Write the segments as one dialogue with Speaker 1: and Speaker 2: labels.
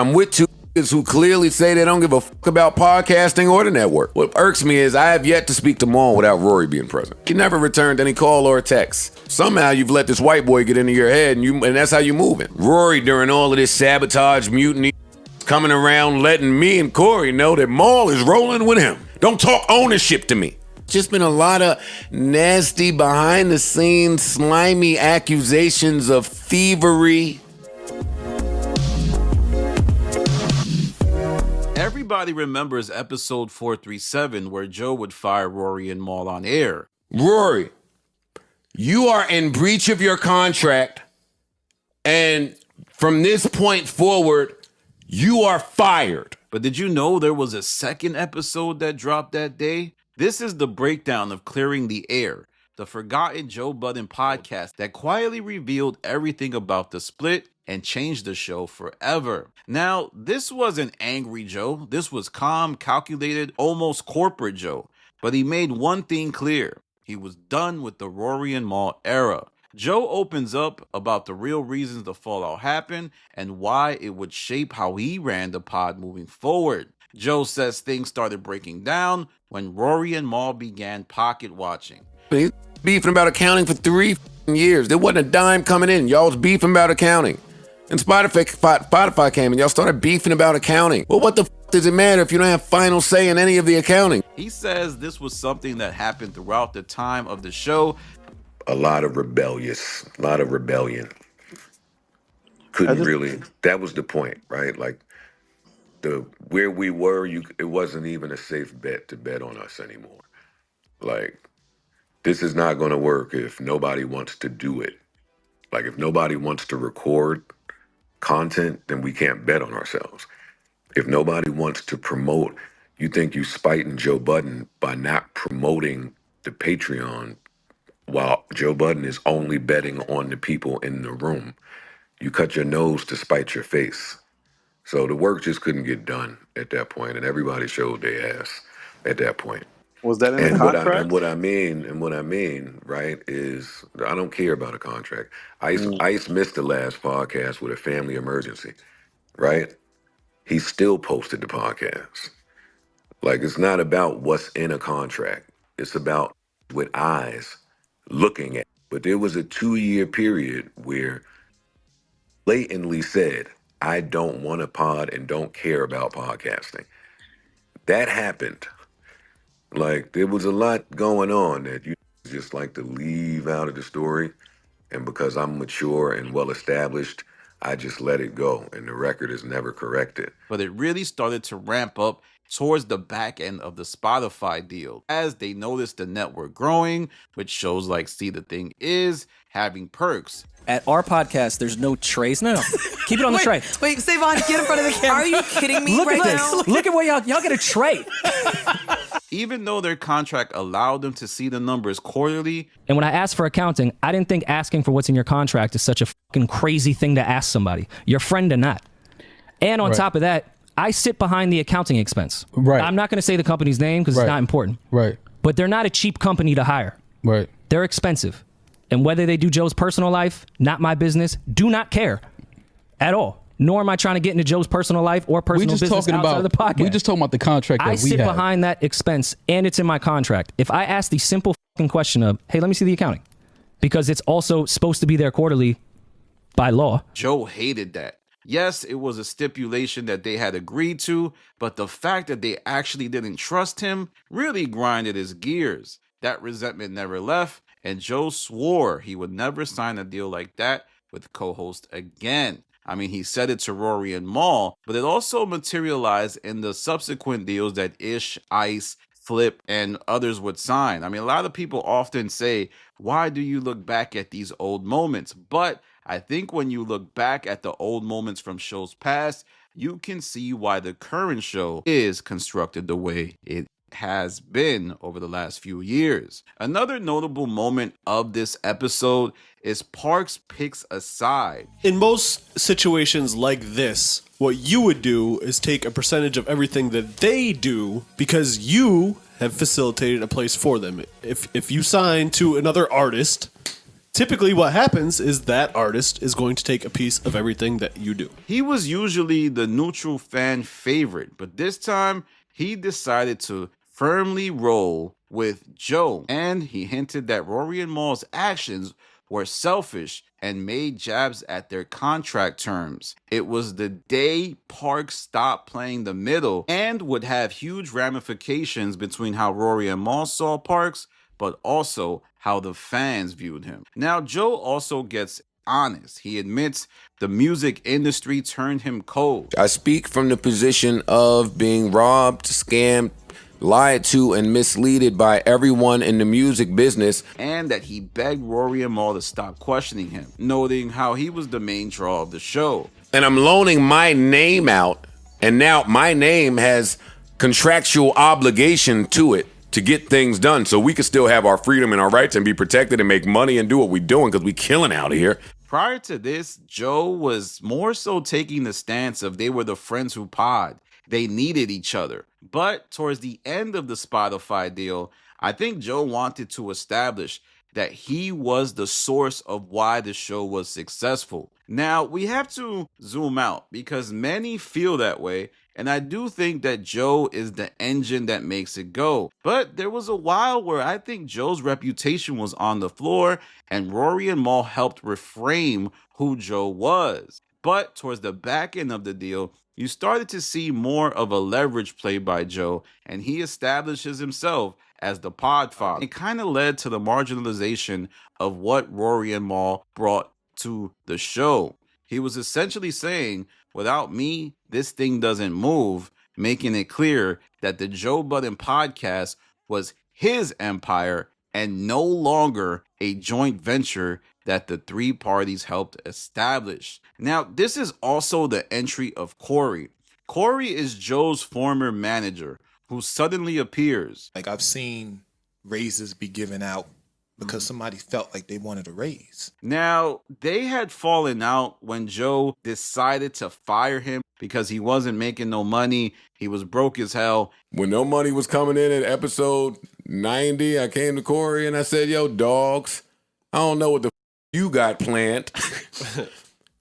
Speaker 1: I'm with two niggas who clearly say they don't give a fuck about podcasting or the network. What irks me is I have yet to speak to Mal without Rory being present. He never returned any call or text. Somehow you've let this white boy get into your head and that's how you moving. Rory, during all of this sabotage, mutiny, coming around letting me and Corey know that Mal is rolling with him. Don't talk ownership to me. Just been a lot of nasty behind the scenes, slimy accusations of thievery.
Speaker 2: Everybody remembers episode 437 where Joe would fire Rory and Mal on air.
Speaker 1: Rory, you are in breach of your contract, and from this point forward, you are fired.
Speaker 2: But did you know there was a second episode that dropped that day? This is the breakdown of Clearing the Air, the forgotten Joe Budden podcast that quietly revealed everything about the split and changed the show forever. Now, this wasn't angry Joe. This was calm, calculated, almost corporate Joe. But he made one thing clear. He was done with the Rory and Mal era. Joe opens up about the real reasons the fallout happened and why it would shape how he ran the pod moving forward. Joe says things started breaking down when Rory and Mal began pocket watching.
Speaker 1: He's beefing about accounting for 3 years. There wasn't a dime coming in. Y'all was beefing about accounting. And Spotify came and y'all started beefing about accounting. Well, what the does it matter if you don't have final say in any of the accounting?
Speaker 2: He says this was something that happened throughout the time of the show.
Speaker 1: A lot of rebellion. That was the point, right? Like, where we were, it wasn't even a safe bet to bet on us anymore. Like, this is not going to work if nobody wants to do it. Like, if nobody wants to record content, then we can't bet on ourselves. If nobody wants to promote, you think you spiting Joe Budden by not promoting the Patreon while Joe Budden is only betting on the people in the room. You cut your nose to spite your face. So the work just couldn't get done at that point, and everybody showed their ass at that point.
Speaker 3: Was that in the contract?
Speaker 1: What I mean, right, is I don't care about a contract. Ice missed the last podcast with a family emergency, right? He still posted the podcast. Like, it's not about what's in a contract. It's about with eyes looking at. But there was a 2-year period where blatantly said, I don't want a pod and don't care about podcasting. That happened. Like, there was a lot going on that you just like to leave out of the story. And because I'm mature and well-established, I just let it go. And the record is never corrected.
Speaker 2: But it really started to ramp up towards the back end of the Spotify deal as they noticed the network growing, with shows like See the Thing Is having perks.
Speaker 4: At our podcast, there's no trays. No. Keep it on the tray.
Speaker 5: Wait, Savon, get in front of the camera. Are you kidding me
Speaker 4: Look
Speaker 5: right
Speaker 4: at
Speaker 5: now?
Speaker 4: this. Look at what y'all get a tray.
Speaker 2: Even though their contract allowed them to see the numbers quarterly.
Speaker 4: And when I asked for accounting, I didn't think asking for what's in your contract is such a fucking crazy thing to ask somebody, your friend or not. And on top of that, I sit behind the accounting expense.
Speaker 6: Right.
Speaker 4: I'm not going to say the company's name because it's not important.
Speaker 6: Right.
Speaker 4: But they're not a cheap company to hire.
Speaker 6: Right.
Speaker 4: They're expensive. And whether they do Joe's personal life, not my business, do not care at all. Nor am I trying to get into Joe's personal life or personal business outside of the podcast.
Speaker 6: We just talking about the contract that we have.
Speaker 4: I sit behind that expense, and it's in my contract. If I ask the simple fucking question of, hey, let me see the accounting, because it's also supposed to be there quarterly by law.
Speaker 2: Joe hated that. Yes, it was a stipulation that they had agreed to, but the fact that they actually didn't trust him really grinded his gears. That resentment never left, and Joe swore he would never sign a deal like that with co-host again. I mean, he said it to Rory and Mal, but it also materialized in the subsequent deals that Ish, Ice, Flip, and others would sign. I mean, a lot of people often say, why do you look back at these old moments? But I think when you look back at the old moments from shows past, you can see why the current show is constructed the way it has been over the last few years. Another notable moment of this episode is Parks picks a side.
Speaker 3: In most situations like this, what you would do is take a percentage of everything that they do because you have facilitated a place for them. If you sign to another artist, Typically, what happens is that artist is going to take a piece of everything that you do.
Speaker 2: He was usually the neutral fan favorite, but this time he decided to firmly roll with Joe, and he hinted that Rory and Mal's actions were selfish and made jabs at their contract terms. It was the day Parks stopped playing the middle and would have huge ramifications between how Rory and Mal saw Parks, but also how the fans viewed him. Now, Joe also gets honest. He admits the music industry turned him cold.
Speaker 1: I speak from the position of being robbed, scammed, lied to, and misleaded by everyone in the music business.
Speaker 2: And that he begged Rory and Mal to stop questioning him, noting how he was the main draw of the show.
Speaker 1: And I'm loaning my name out, and now my name has contractual obligation to it to get things done so we can still have our freedom and our rights and be protected and make money and do what we're doing because we killing out here.
Speaker 2: Prior to this, Joe was more so taking the stance of they were the friends who pod. They needed each other. But towards the end of the Spotify deal, I think Joe wanted to establish that he was the source of why the show was successful. Now, we have to zoom out because many feel that way, and I do think that Joe is the engine that makes it go. But there was a while where I think Joe's reputation was on the floor, and Rory and Mal helped reframe who Joe was. But towards the back end of the deal, you started to see more of a leverage play by Joe, and he establishes himself as the podfather. It kind of led to the marginalization of what Rory and Mal brought to the show. He was essentially saying, without me, this thing doesn't move, making it clear that the Joe Budden podcast was his empire and no longer a joint venture that the three parties helped establish. Now, this is also the entry of Corey. Corey is Joe's former manager who suddenly appears.
Speaker 6: Like, I've seen raises be given out because somebody felt like they wanted a raise.
Speaker 2: Now, they had fallen out when Joe decided to fire him because he wasn't making no money. He was broke as hell.
Speaker 1: When no money was coming in at episode 90, I came to Corey and I said, yo, dogs, I don't know what the you got planned,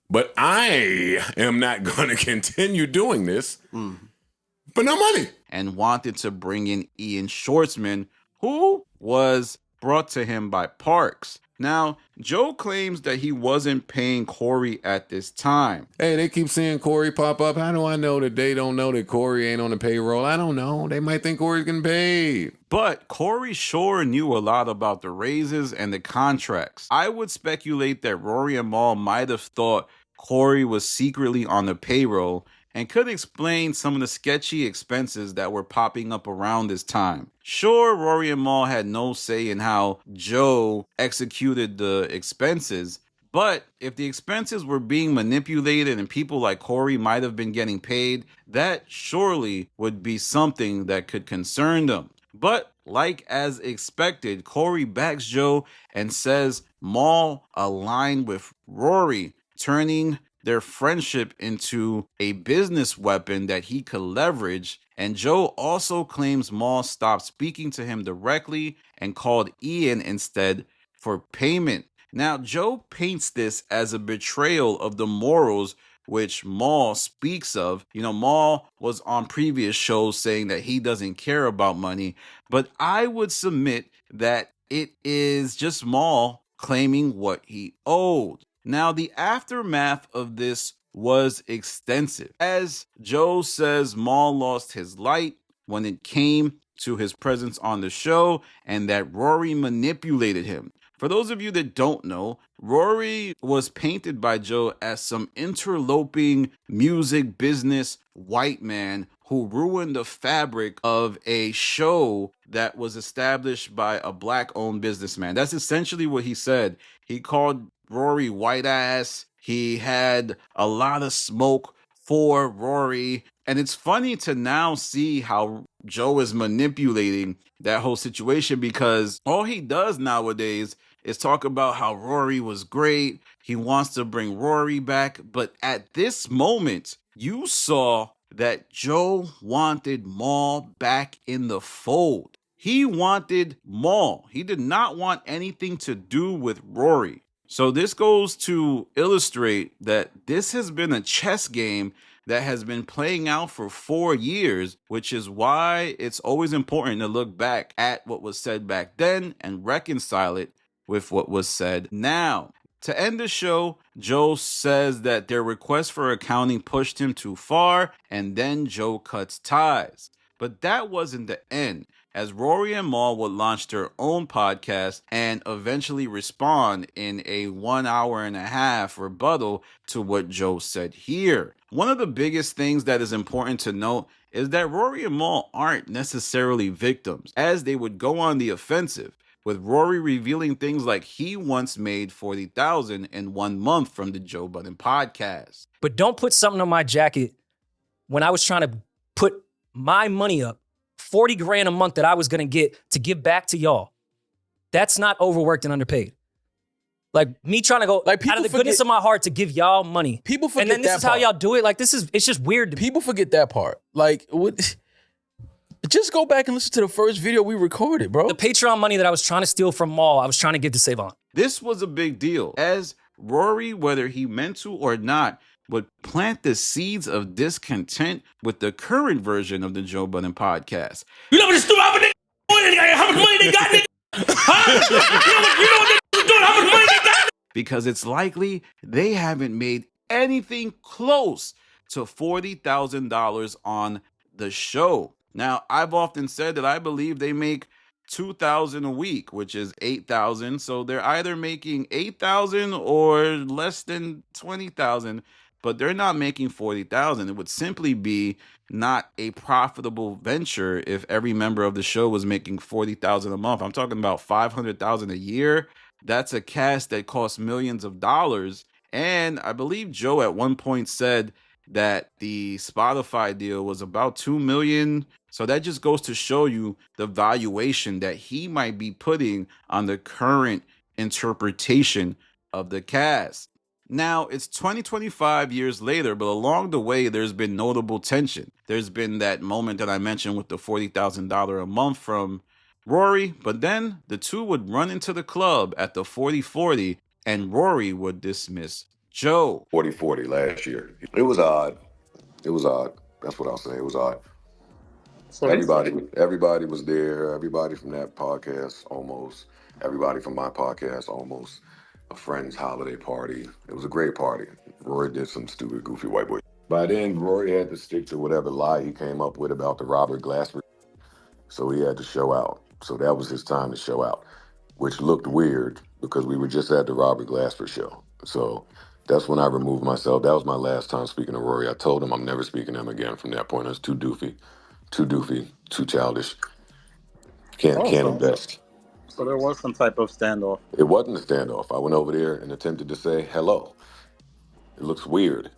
Speaker 1: but I am not going to continue doing this for no money.
Speaker 2: And wanted to bring in Ian Schwartzman, who was brought to him by Parks. Now, Joe claims that he wasn't paying Corey at this time.
Speaker 1: Hey, they keep seeing Corey pop up. How do I know that they don't know that Corey ain't on the payroll? I don't know. They might think Corey's getting paid.
Speaker 2: But Corey sure knew a lot about the raises and the contracts. I would speculate that Rory and Mal might have thought Corey was secretly on the payroll and could explain some of the sketchy expenses that were popping up around this time. Sure, Rory and Mal had no say in how Joe executed the expenses, but if the expenses were being manipulated and people like Corey might have been getting paid, that surely would be something that could concern them. But like as expected, Corey backs Joe and says Mal aligned with Rory, turning their friendship into a business weapon that he could leverage. And Joe also claims Mal stopped speaking to him directly and called Ian instead for payment. Now, Joe paints this as a betrayal of the morals which Mal speaks of. You know, Mal was on previous shows saying that he doesn't care about money, but I would submit that it is just Mal claiming what he owed. Now, the aftermath of this was extensive. As Joe says, Mal lost his light when it came to his presence on the show and that Rory manipulated him. For those of you that don't know, Rory was painted by Joe as some interloping music business white man who ruined the fabric of a show that was established by a black-owned businessman. That's essentially what he said. He called Rory white ass. He had a lot of smoke for Rory. And it's funny to now see how Joe is manipulating that whole situation because all he does nowadays is talk about how Rory was great. He wants to bring Rory back. But at this moment, you saw that Joe wanted Mal back in the fold. He wanted Mal. He did not want anything to do with Rory. So this goes to illustrate that this has been a chess game that has been playing out for 4 years, which is why it's always important to look back at what was said back then and reconcile it with what was said now. To end the show, Joe says that their request for accounting pushed him too far, and then Joe cuts ties. But that wasn't the end, as Rory and Mal would launch their own podcast and eventually respond in a 1 hour and a half rebuttal to what Joe said here. One of the biggest things that is important to note is that Rory and Mal aren't necessarily victims, as they would go on the offensive, with Rory revealing things like he once made $40,000 in 1 month from the Joe Budden podcast.
Speaker 4: But don't put something on my jacket when I was trying to put my money up, 40 grand a month that I was going to get to give back to y'all. That's not overworked and underpaid. Like me trying to go
Speaker 7: Like, people
Speaker 4: out of the
Speaker 7: forget-
Speaker 4: goodness of my heart to give y'all money.
Speaker 7: People forget
Speaker 4: and then this
Speaker 7: that
Speaker 4: is how
Speaker 7: part.
Speaker 4: y'all do it. Like it's just weird to me.
Speaker 7: People forget that part. Like, just go back and listen to the first video we recorded, bro.
Speaker 4: The Patreon money that I was trying to steal from Mal, I was trying to give to Savon.
Speaker 2: This was a big deal, as Rory, whether he meant to or not, would plant the seeds of discontent with the current version of the Joe Budden podcast.
Speaker 8: You know what this stupid how much money they got, nigga? Huh? You know what they doing? How much money they got?
Speaker 2: Because it's likely they haven't made anything close to $40,000 on the show. Now, I've often said that I believe they make $2,000 a week, which is $8,000. So they're either making $8,000 or less than $20,000, but they're not making $40,000. It would simply be not a profitable venture if every member of the show was making $40,000 a month. I'm talking about $500,000 a year. That's a cast that costs millions of dollars. And I believe Joe at one point said that the Spotify deal was about $2 million. So that just goes to show you the valuation that he might be putting on the current interpretation of the cast. Now, it's 25 years later, but along the way, there's been notable tension. There's been that moment that I mentioned with the $40,000 a month from Rory, but then the two would run into the club at the 40-40, and Rory would dismiss Joe.
Speaker 1: 40-40 last year. It was odd. It was odd. That's what I'll say. It was odd.
Speaker 9: So
Speaker 1: Everybody was there. Everybody from that podcast, almost. Everybody from my podcast, almost. A friend's holiday party. It was a great party. Rory did some stupid, goofy white boy. By then, Rory had to stick to whatever lie he came up with about the Robert Glasper. So he had to show out. So that was his time to show out, which looked weird because we were just at the Robert Glasper show. So that's when I removed myself. That was my last time speaking to Rory. I told him I'm never speaking to him again from that point. I was too doofy, too childish. Can't invest.
Speaker 9: So there was some type of standoff.
Speaker 1: It wasn't a standoff. I went over there and attempted to say hello. It looks weird.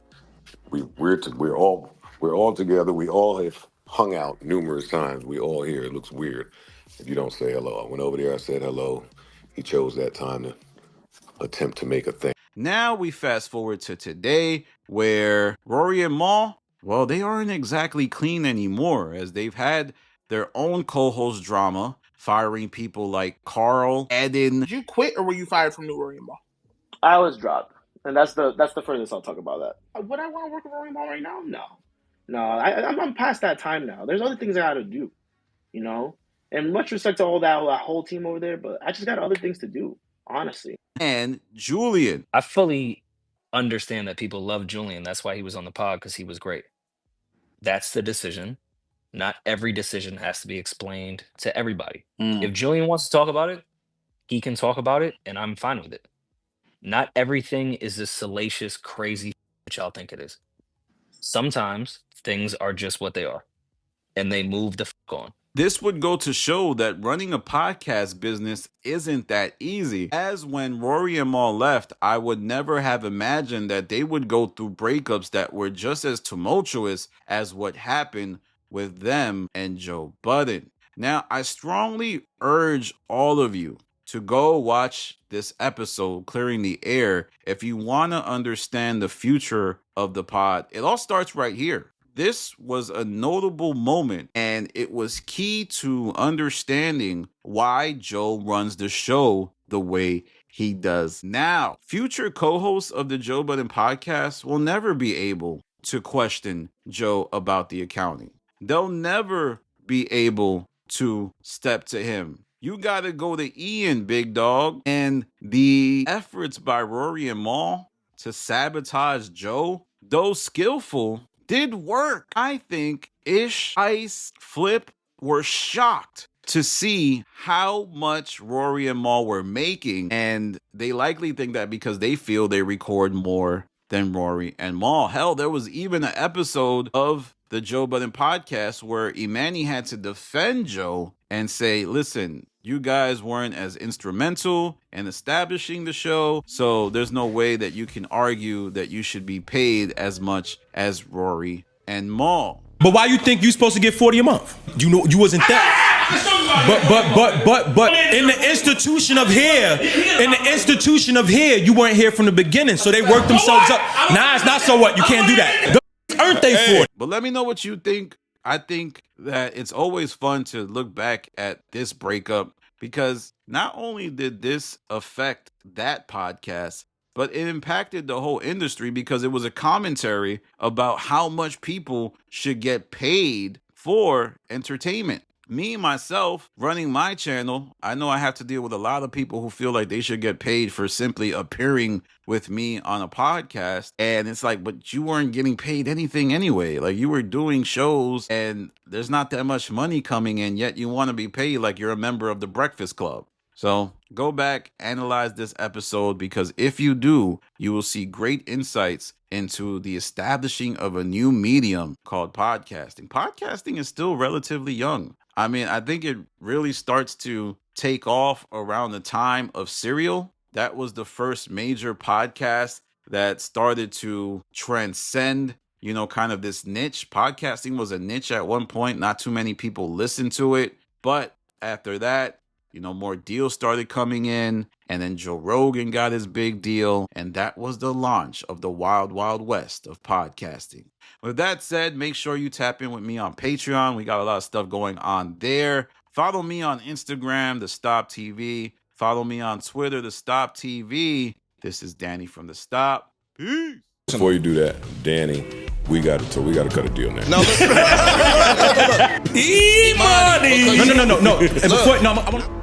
Speaker 1: We're all together. We all have hung out numerous times. We all here. It looks weird if you don't say hello. I went over there. I said hello. He chose that time to attempt to make a thing.
Speaker 2: Now we fast forward to today, where Rory and Mal, well, they aren't exactly clean anymore, as they've had their own co-host drama, firing people like Carl, Eden.
Speaker 8: Did you quit or were you fired from New Rory and Mal?
Speaker 9: I was dropped, and that's the furthest I'll talk about that. Would I want to work with Rory and Mal right now? No. I'm past that time now. There's other things I got to do, you know. And much respect to all that whole team over there, but I just got other things to do, honestly.
Speaker 2: And Julian.
Speaker 10: I fully understand that people love Julian. That's why he was on the pod, because he was great. That's the decision. Not every decision has to be explained to everybody. If Julian wants to talk about it, he can talk about it, and I'm fine with it. Not everything is this salacious, crazy that y'all think it is. Sometimes things are just what they are, and they move the on.
Speaker 2: This would go to show that running a podcast business isn't that easy. As when Rory and Mal left, I would never have imagined that they would go through breakups that were just as tumultuous as what happened with them and Joe Budden. Now, I strongly urge all of you to go watch this episode, Clearing the Air, if you want to understand the future of the pod. It all starts right here. This was a notable moment, and it was key to understanding why Joe runs the show the way he does now. Future co-hosts of the Joe Budden podcast will never be able to question Joe about the accounting. They'll never be able to step to him. You got to go to Ian, big dog. And the efforts by Rory and Mal to sabotage Joe, though skillful, did work. I think Ish, Ice, Flip were shocked to see how much Rory and Mal were making, and they likely think that because they feel they record more than Rory and Mal. Hell, there was even an episode of the Joe Budden podcast where Imani had to defend Joe and say, listen, you guys weren't as instrumental in establishing the show, so there's no way that you can argue that you should be paid as much as Rory and Mal.
Speaker 8: But why you think you supposed to get 40 a month? You know, you wasn't that. But in the institution of here, you weren't here from the beginning, so they worked themselves up. Nah, it's not so what? You can't do that. Earned they for it.
Speaker 2: But let me know what you think. I think that it's always fun to look back at this breakup because not only did this affect that podcast, but it impacted the whole industry because it was a commentary about how much people should get paid for entertainment. Me, myself, running my channel, I know I have to deal with a lot of people who feel like they should get paid for simply appearing with me on a podcast. And it's like, but you weren't getting paid anything anyway. Like, you were doing shows and there's not that much money coming in, yet you want to be paid like you're a member of the Breakfast Club. So go back, analyze this episode, because if you do, you will see great insights into the establishing of a new medium called podcasting. Podcasting is still relatively young. I mean, I think it really starts to take off around the time of Serial. That was the first major podcast that started to transcend, you know, kind of this niche. Podcasting was a niche at one point. Not too many people listened to it. But after that, you know, more deals started coming in, and then Joe Rogan got his big deal, and that was the launch of the wild, wild west of podcasting. With that said, make sure you tap in with me on Patreon. We got a lot of stuff going on there. Follow me on Instagram, The Stop TV. Follow me on Twitter, The Stop TV. This is Danny from The Stop. Peace.
Speaker 1: Before you do that, Danny, we got to cut a deal now.
Speaker 6: No, look.
Speaker 8: E-money!
Speaker 6: No. And before, no, I want